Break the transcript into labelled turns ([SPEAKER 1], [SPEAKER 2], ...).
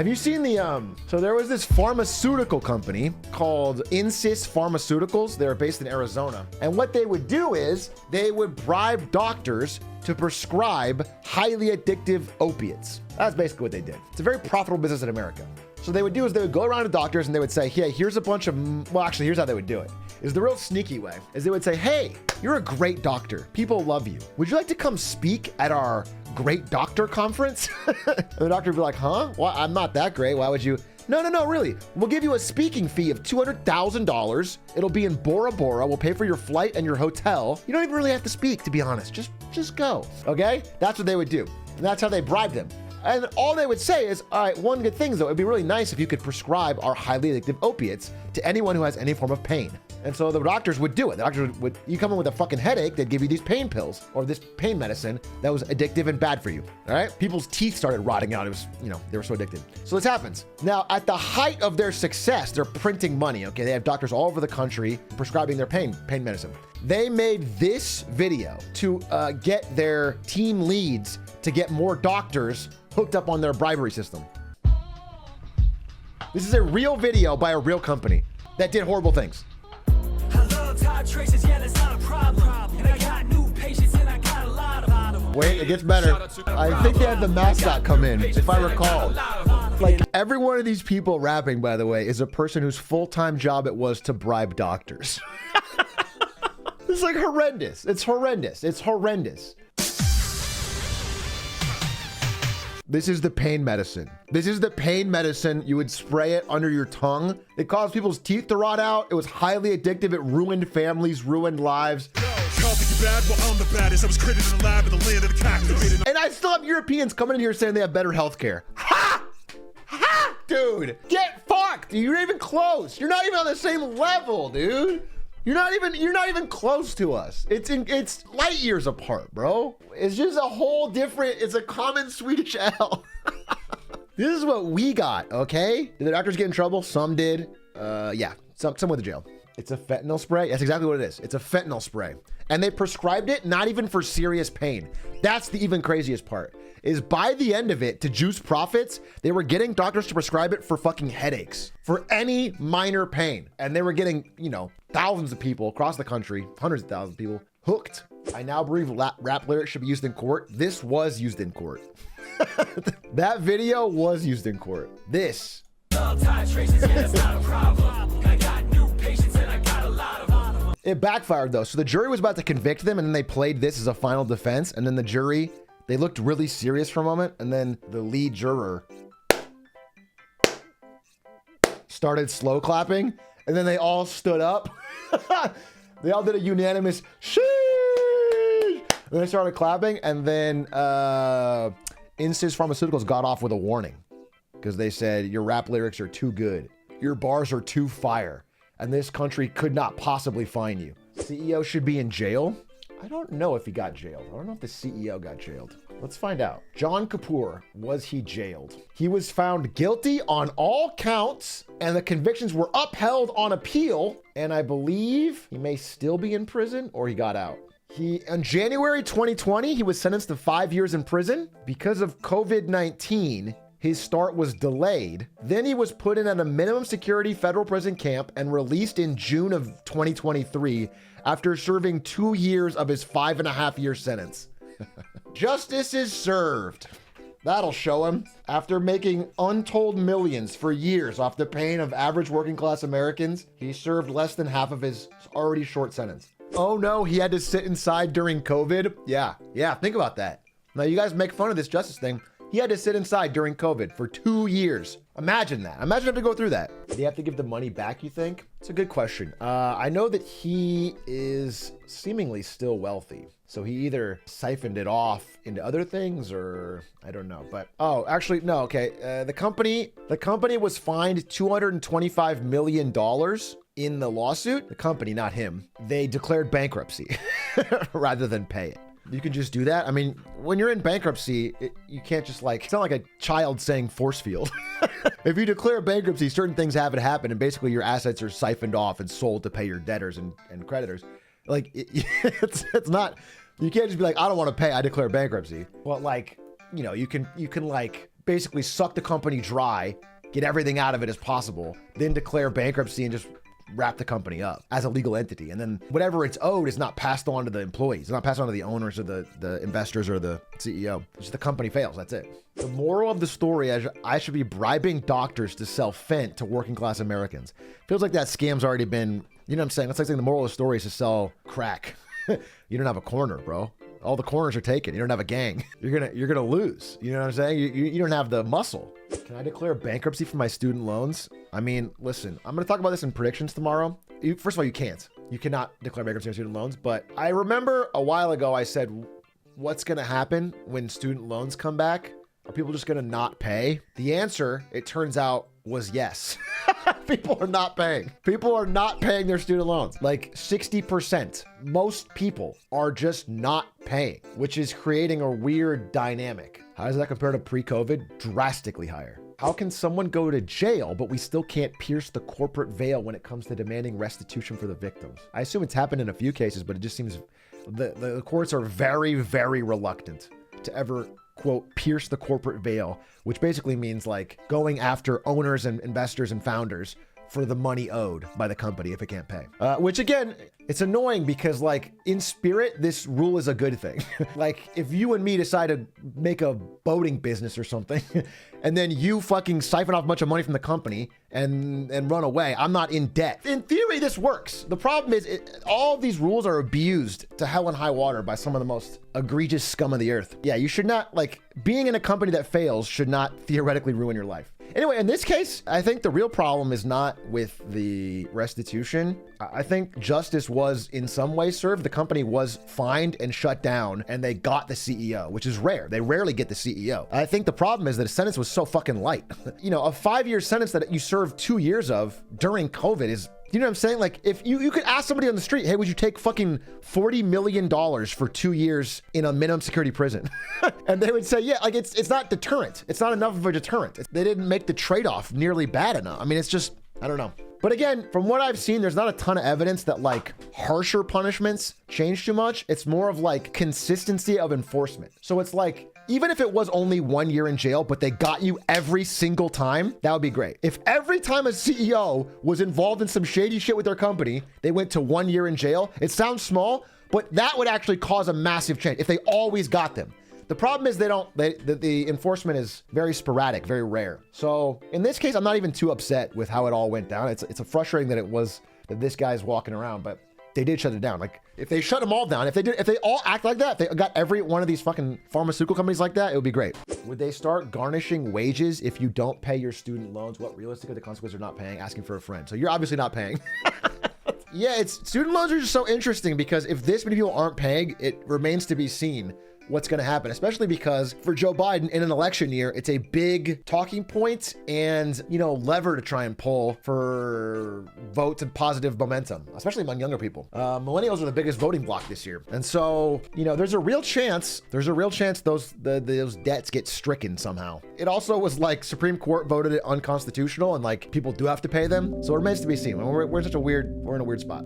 [SPEAKER 1] Have you seen the, so there was this pharmaceutical company called Insys Pharmaceuticals. They're based in Arizona. And what they would do is they would bribe doctors to prescribe highly addictive opiates. That's basically what they did. It's a very profitable business in America. So they would do is they would go around to doctors and they would say, hey, here's a bunch of, well, actually, here's how they would do it. Is the real sneaky way is they would say, hey, you're a great doctor. People love you. Would you like to come speak at our great doctor conference? And the doctor would be like, huh? Well, I'm not that great. Why would you? No, really. We'll give you a speaking fee of $200,000. It'll be in Bora Bora. We'll pay for your flight and your hotel. You don't even really have to speak, to be honest. Just go, okay? That's what they would do. And that's how they bribed him. And all they would say is, all right, one good thing though, it'd be really nice if you could prescribe our highly addictive opiates to anyone who has any form of pain. And so the doctors would do it. The doctors would, you come in with a fucking headache, they'd give you these pain pills or this pain medicine that was addictive and bad for you. All right. People's teeth started rotting out. It was, you know, they were so addicted. So this happens. Now, at the height of their success, they're printing money. Okay. They have doctors all over the country prescribing their pain medicine. They made this video to get their team leads to get more doctors hooked up on their bribery system. This is a real video by a real company that did horrible things. Wait, it gets better. I think they had the mascot come in, if I recall. Like, every one of these people rapping, by the way, is a person whose full-time job it was to bribe doctors. It's like horrendous. It's horrendous. It's horrendous. This is the pain medicine. This is the pain medicine. You would spray it under your tongue. It caused people's teeth to rot out. It was highly addictive. It ruined families, ruined lives. And I still have Europeans coming in here saying they have better healthcare. Ha! Ha! Dude, get fucked. You're not even close. You're not even on the same level, dude. You're not even close to us. It's light years apart, bro. It's just a whole different, it's a common Swedish L. This is what we got, okay? Did the doctors get in trouble? Some did. Yeah, some went to jail. It's a fentanyl spray. That's exactly what it is. It's a fentanyl spray. And they prescribed it not even for serious pain. That's the even craziest part, is by the end of it, to juice profits, they were getting doctors to prescribe it for fucking headaches, for any minor pain. And they were getting, you know, thousands of people across the country, hundreds of thousands of people hooked. I now believe rap lyrics should be used in court. This was used in court. That video was used in court. This. It backfired though. So the jury was about to convict them and then they played this as a final defense. And then the jury, they looked really serious for a moment. And then the lead juror started slow clapping. And then they all stood up. They all did a unanimous sheesh. And they started clapping. And then Insys Pharmaceuticals got off with a warning. Because they said, your rap lyrics are too good. Your bars are too fire. And this country could not possibly fine you. CEO should be in jail? I don't know if he got jailed. I don't know if the CEO got jailed. Let's find out. John Kapoor, was he jailed? He was found guilty on all counts and the convictions were upheld on appeal. And I believe he may still be in prison or he got out. In January 2020, he was sentenced to 5 years in prison because of COVID-19. His start was delayed. Then he was put in at a minimum security federal prison camp and released in June of 2023 after serving 2 years of his 5.5-year sentence. Justice is served. That'll show him. After making untold millions for years off the pain of average working class Americans, he served less than half of his already short sentence. Oh no, he had to sit inside during COVID? Yeah, think about that. Now you guys make fun of this justice thing. He had to sit inside during COVID for 2 years. Imagine that. Imagine having to go through that. Do you have to give the money back, you think? It's a good question. I know that he is seemingly still wealthy. So he either siphoned it off into other things or I don't know. But, oh, actually, no, okay. The company was fined $225 million in the lawsuit. The company, not him. They declared bankruptcy rather than pay it. You can just do that. I mean, when you're in bankruptcy, you can't just like, it's not like a child saying force field. If you declare bankruptcy, certain things haven't happened and basically your assets are siphoned off and sold to pay your debtors and creditors. Like it's not, you can't just be like, I don't want to pay, I declare bankruptcy. Well, like, you know, you can like basically suck the company dry, get everything out of it as possible, then declare bankruptcy and just wrap the company up as a legal entity. And then whatever it's owed is not passed on to the employees. It's not passed on to the owners or the investors or the CEO. It's just the company fails. That's it. The moral of the story is I should be bribing doctors to sell fent to working class Americans. Feels like that scam's already been, you know what I'm saying? That's like saying the moral of the story is to sell crack. You don't have a corner, bro. All the corners are taken. You don't have a gang. You're gonna lose. You know what I'm saying? You don't have the muscle. Can I declare bankruptcy for my student loans? I mean, listen, I'm gonna talk about this in predictions tomorrow. First of all, you can't. You cannot declare bankruptcy on student loans. But I remember a while ago I said, what's gonna happen when student loans come back? Are people just gonna not pay? The answer, it turns out, was yes. People are not paying. People are not paying their student loans. Like 60%. Most people are just not paying, which is creating a weird dynamic. How does that compare to pre-COVID? Drastically higher. How can someone go to jail, but we still can't pierce the corporate veil when it comes to demanding restitution for the victims? I assume it's happened in a few cases, but it just seems the courts are very, very reluctant to ever, quote, pierce the corporate veil, which basically means like going after owners and investors and founders for the money owed by the company if it can't pay. Which again, it's annoying because like in spirit, this rule is a good thing. Like if you and me decide to make a boating business or something, and then you fucking siphon off a bunch of money from the company and run away, I'm not in debt. In theory, this works. The problem is all of these rules are abused to hell and high water by some of the most egregious scum of the earth. Yeah, you should not, like, being in a company that fails should not theoretically ruin your life. Anyway, in this case, I think the real problem is not with the restitution. I think justice was in some way served. The company was fined and shut down, and they got the CEO, which is rare. They rarely get the CEO. I think the problem is that a sentence was so fucking light. You know, a 5-year sentence that you served 2 years of during COVID is, you know what I'm saying? Like, if you could ask somebody on the street, hey, would you take fucking $40 million for 2 years in a minimum security prison? And they would say, yeah, like it's not deterrent. It's not enough of a deterrent. They didn't make the trade-off nearly bad enough. I mean, it's just, I don't know. But again, from what I've seen, there's not a ton of evidence that like harsher punishments change too much. It's more of like consistency of enforcement. So it's like, even if it was only 1 year in jail, but they got you every single time, that would be great. If every time a CEO was involved in some shady shit with their company, they went to 1 year in jail, it sounds small, but that would actually cause a massive change if they always got them. The problem is the enforcement is very sporadic, very rare. So in this case, I'm not even too upset with how it all went down. It's frustrating that this guy's walking around, but they did shut it down. Like if they shut them all down, if they all act like that, if they got every one of these fucking pharmaceutical companies like that, it would be great. Would they start garnishing wages if you don't pay your student loans? What realistically the consequences are not paying? Asking for a friend. So you're obviously not paying. Yeah, student loans are just so interesting because if this many people aren't paying, it remains to be seen what's going to happen, especially because for Joe Biden in an election year, it's a big talking point and, you know, lever to try and pull for votes and positive momentum, especially among younger people. Millennials are the biggest voting bloc this year. And so, you know, there's a real chance those debts get stricken somehow. It also was like Supreme Court voted it unconstitutional and like people do have to pay them. So it remains to be seen. We're in a weird spot.